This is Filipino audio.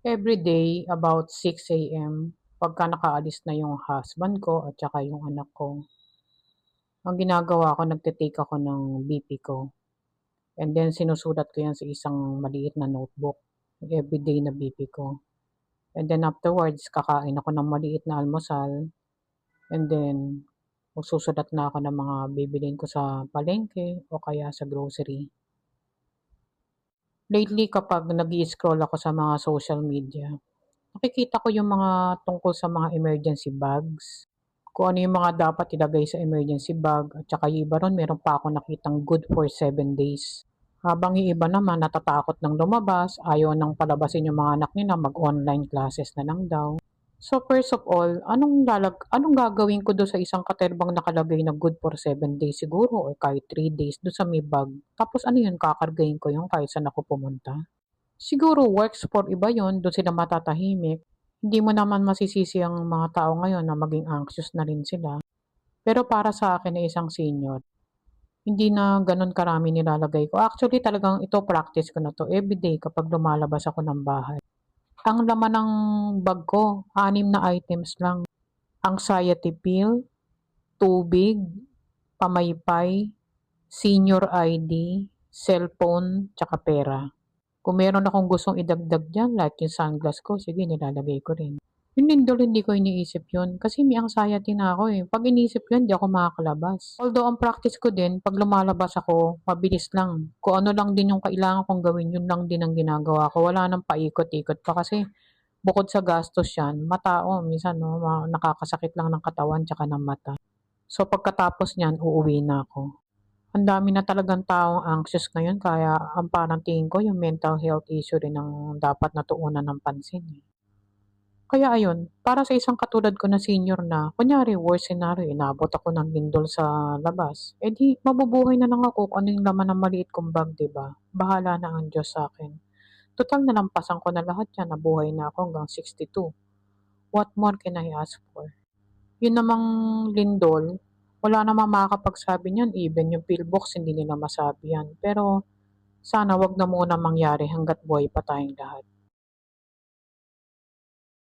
Everyday about 6 AM, pagka nakaalis na yung husband ko at saka yung anak ko, ang ginagawa ko nagte-take ako ng BP ko and then sinusulat ko yan sa isang maliit na notebook, everyday na BP ko. And then afterwards, kakain ako ng maliit na almusal and then magsusulat na ako ng mga bibilhin ko sa palengke o kaya sa grocery. Lately kapag nag-i-scroll ako sa mga social media, nakikita ko yung mga tungkol sa mga emergency bags, kung ano yung mga dapat ilagay sa emergency bag at saka yung iba ron meron pa akong nakitang good for 7 days. Habang yung iba naman natatakot ng lumabas, ayaw nang palabasin yung mga anak nila, mag-online classes na lang daw. So first of all, anong gagawin ko do sa isang katerbang nakalagay na good for 7 days siguro or kahit 3 days do sa may bag? Tapos ano yun, kakargahin ko yun kahit saan ako pumunta? Siguro works for iba yon, doon sila matatahimik. Hindi mo naman masisisi ang mga tao ngayon na maging anxious na rin sila. Pero para sa akin na isang senior, hindi na ganun karami nilalagay ko. Actually, talagang ito practice ko na to everyday kapag lumalabas ako ng bahay. Ang laman ng bag ko, 6 na items lang. Anxiety pill, tubig, pamaypay, senior ID, cellphone, tsaka pera. Kung meron akong gustong idagdag diyan like yung sunglass ko, sige nilalagay ko rin. Yung lindol hindi ko iniisip yun kasi may anxiety na ako eh. Pag iniisip ko yun, di ako makakalabas. Although ang practice ko din, pag lumalabas ako, mabilis lang. Kung ano lang din yung kailangan kong gawin, yun lang din ang ginagawa ko. Wala nang paikot-ikot pa kasi bukod sa gastos yan, matao, minsan no, nakakasakit lang ng katawan tsaka ng mata. So pagkatapos niyan, uuwi na ako. Ang dami na talagang taong anxious ngayon kaya ang parang tingin ko yung mental health issue rin ang dapat na tuunan ng pansin, eh. Kaya ayun, para sa isang katulad ko na senior na, kunyari worst scenario, inabot ako ng lindol sa labas, eh di mabubuhay na lang ako kung ano yung laman ng maliit kong bag, 'di ba? Bahala na ang Diyos sa akin. Total nalampasan ko na lahat yan, nabuhay na ako hanggang 62. What more can I ask for? Yun namang lindol, wala namang makakapagsabi niyan, even yung pillbox hindi nila masabi yan. Pero sana wag na muna mangyari hangga't buhay pa tayong lahat.